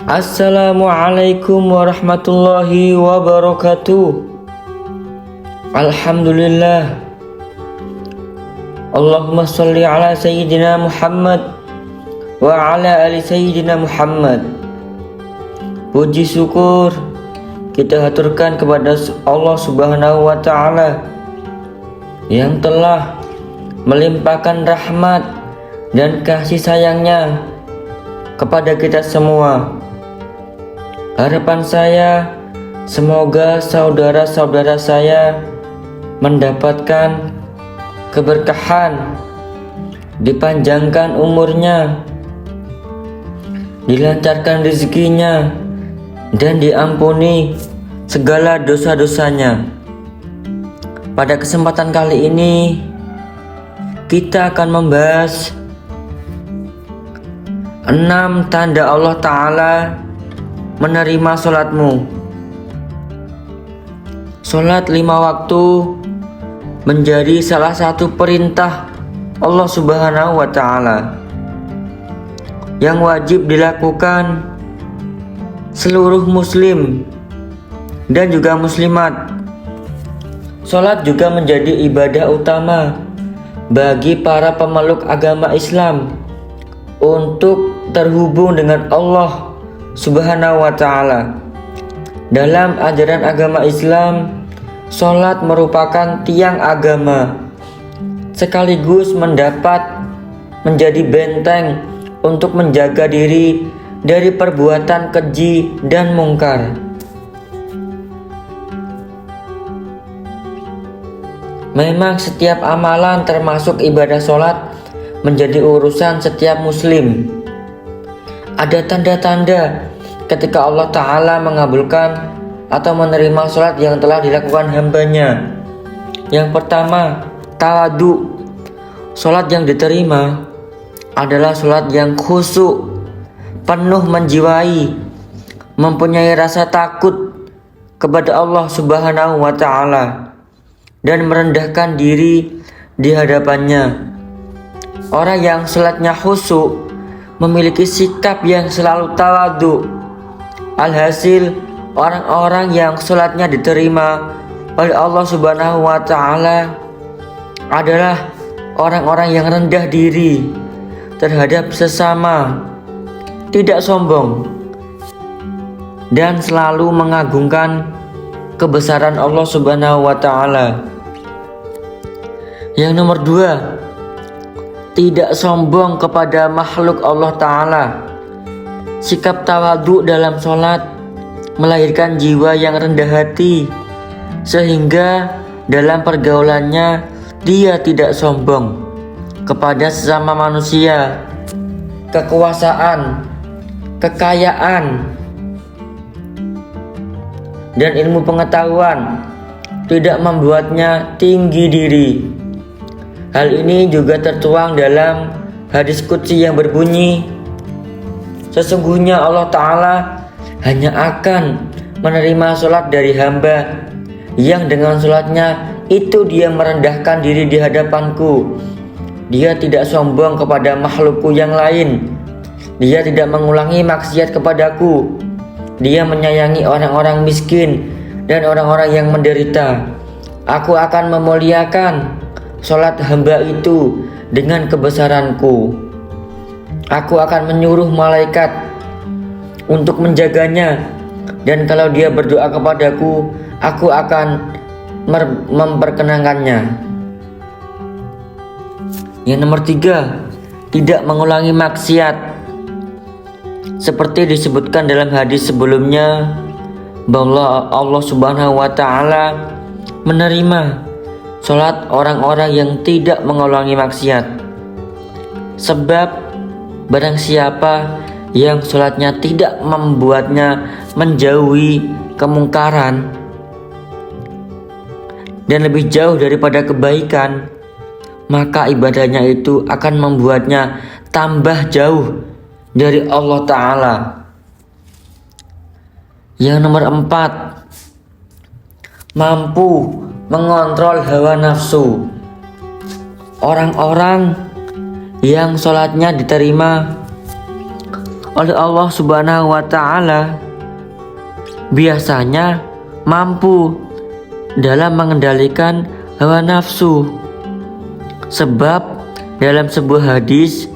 Assalamualaikum warahmatullahi wabarakatuh. Alhamdulillah. Allahumma sholli ala sayyidina Muhammad wa ala ali sayyidina Muhammad. Puji syukur kita haturkan kepada Allah Subhanahu wa taala yang telah melimpahkan rahmat dan kasih sayangnya kepada kita semua. Harapan saya, semoga saudara-saudara saya mendapatkan keberkahan, dipanjangkan umurnya, dilancarkan rezekinya, dan diampuni segala dosa-dosanya. Pada kesempatan kali ini, kita akan membahas 6 tanda Allah Ta'ala menerima sholatmu. Sholat 5 waktu menjadi salah satu perintah Allah Subhanahu wa Ta'ala yang wajib dilakukan seluruh muslim dan juga muslimat. Sholat juga menjadi ibadah utama bagi para pemeluk agama Islam untuk terhubung dengan Allah Subhanahu wa Ta'ala. Dalam ajaran agama Islam, sholat merupakan tiang agama sekaligus menjadi benteng untuk menjaga diri dari perbuatan keji dan mungkar. Memang setiap amalan termasuk ibadah sholat menjadi urusan setiap muslim. Ada tanda-tanda ketika Allah Ta'ala mengabulkan atau menerima sholat yang telah dilakukan hambanya. Yang pertama, tawadu. Sholat yang diterima adalah sholat yang khusyuk, penuh menjiwai, mempunyai rasa takut kepada Allah Subhanahu wa Ta'ala, dan merendahkan diri di hadapannya. Orang yang sholatnya khusyuk memiliki sikap yang selalu tawadu. Alhasil, orang-orang yang sholatnya diterima oleh Allah Subhanahu wa Ta'ala adalah orang-orang yang rendah diri terhadap sesama, tidak sombong, dan selalu mengagungkan kebesaran Allah Subhanahu wa Ta'ala. Yang nomor 2, tidak sombong kepada makhluk Allah Ta'ala. Sikap tawadu dalam sholat melahirkan jiwa yang rendah hati, sehingga dalam pergaulannya dia tidak sombong kepada sesama manusia. Kekuasaan, kekayaan, dan ilmu pengetahuan tidak membuatnya tinggi diri. Hal ini juga tertuang dalam hadis qudsi yang berbunyi, sesungguhnya Allah Ta'ala hanya akan menerima sholat dari hamba yang dengan sholatnya itu dia merendahkan diri di hadapanku. Dia tidak sombong kepada makhlukku yang lain. Dia tidak mengulangi maksiat kepadaku. Dia menyayangi orang-orang miskin dan orang-orang yang menderita. Aku akan memuliakan sholat hamba itu dengan kebesaranku. Aku akan menyuruh malaikat untuk menjaganya, dan kalau dia berdoa kepadaku, aku akan memperkenankannya. Yang nomor 3, tidak mengulangi maksiat. Seperti disebutkan dalam hadis sebelumnya, bahwa Allah Subhanahu wa Ta'ala menerima sholat orang-orang yang tidak mengulangi maksiat. Sebab barang siapa yang sholatnya tidak membuatnya menjauhi kemungkaran dan lebih jauh daripada kebaikan, maka ibadahnya itu akan membuatnya tambah jauh dari Allah Ta'ala. Yang nomor 4, mampu mengontrol hawa nafsu. Orang-orang yang sholatnya diterima oleh Allah Subhanahu wa Ta'ala biasanya mampu dalam mengendalikan hawa nafsu. Sebab dalam sebuah hadis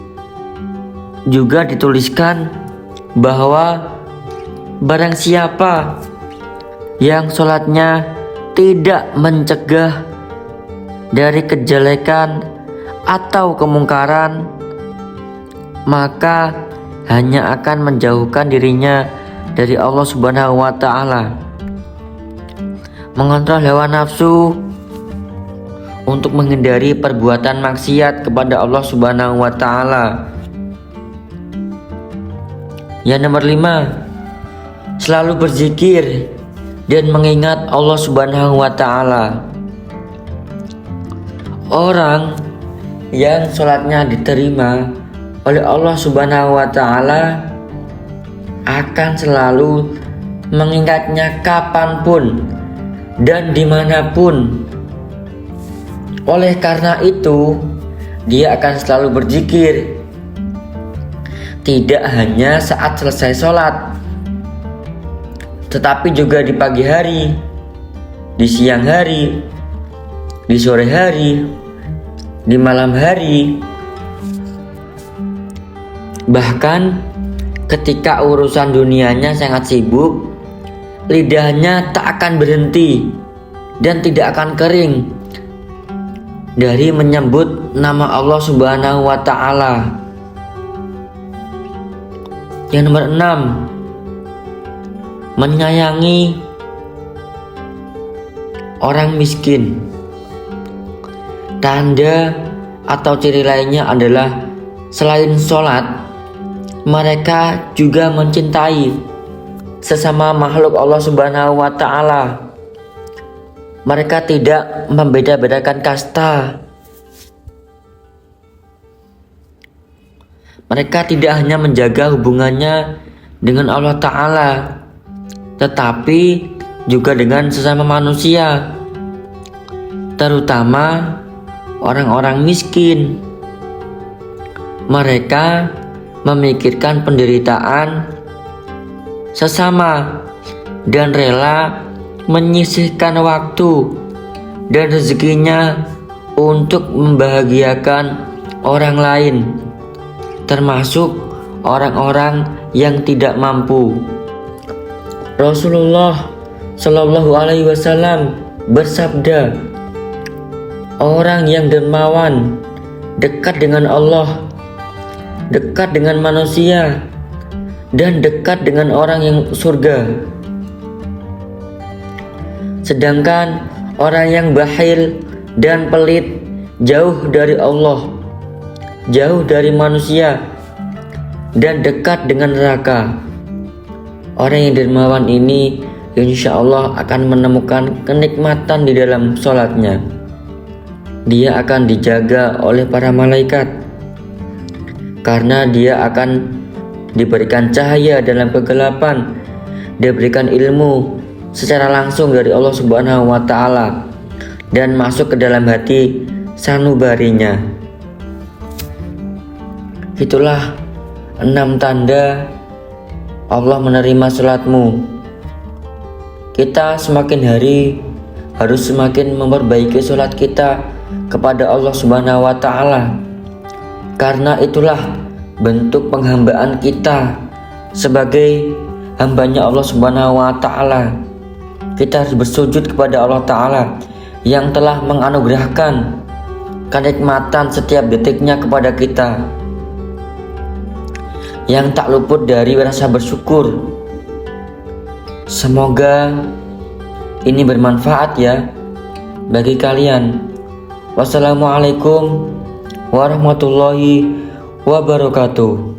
juga dituliskan bahwa barang siapa yang sholatnya tidak mencegah dari kejelekan atau kemungkaran, maka hanya akan menjauhkan dirinya dari Allah Subhanahu wa Ta'ala. Mengontrol hawa nafsu untuk menghindari perbuatan maksiat kepada Allah Subhanahu wa Ta'ala. Yang nomor 5, selalu berzikir dan mengingat Allah Subhanahu wa Ta'ala. Orang yang sholatnya diterima oleh Allah Subhanahu wa Ta'ala akan selalu mengingatnya kapanpun dan dimanapun. Oleh karena itu, dia akan selalu berzikir, tidak hanya saat selesai sholat, tetapi juga di pagi hari, di siang hari, di sore hari, di malam hari. Bahkan ketika urusan dunianya sangat sibuk, lidahnya tak akan berhenti dan tidak akan kering dari menyebut nama Allah Subhanahu wa Ta'ala. Yang nomor 6, menyayangi orang miskin. Tanda atau ciri lainnya adalah selain sholat, mereka juga mencintai sesama makhluk Allah Subhanahu wa Ta'ala. Mereka tidak membeda-bedakan kasta. Mereka tidak hanya menjaga hubungannya dengan Allah Ta'ala, tetapi juga dengan sesama manusia, terutama orang-orang miskin. Mereka memikirkan penderitaan sesama dan rela menyisihkan waktu dan rezekinya untuk membahagiakan orang lain, termasuk orang-orang yang tidak mampu. Rasulullah Shallallahu Alaihi Wasallam bersabda, orang yang dermawan dekat dengan Allah, dekat dengan manusia, dan dekat dengan orang yang surga. Sedangkan orang yang bakhil dan pelit jauh dari Allah, jauh dari manusia, dan dekat dengan neraka. Orang yang dermawan ini insya Allah akan menemukan kenikmatan di dalam sholatnya. Dia akan dijaga oleh para malaikat, karena dia akan diberikan cahaya dalam kegelapan, diberikan ilmu secara langsung dari Allah Subhanahu wa Ta'ala, dan masuk ke dalam hati sanubarinya. Itulah 6 tanda Allah menerima sholatmu. Kita semakin hari harus semakin memperbaiki sholat kita kepada Allah Subhanahu wa Ta'ala, karena itulah bentuk penghambaan kita sebagai hambanya Allah Subhanahu wa Ta'ala. Kita harus bersujud kepada Allah Ta'ala yang telah menganugerahkan kenikmatan setiap detiknya kepada kita, yang tak luput dari rasa bersyukur. Semoga ini bermanfaat ya bagi kalian. Wassalamualaikum warahmatullahi wabarakatuh.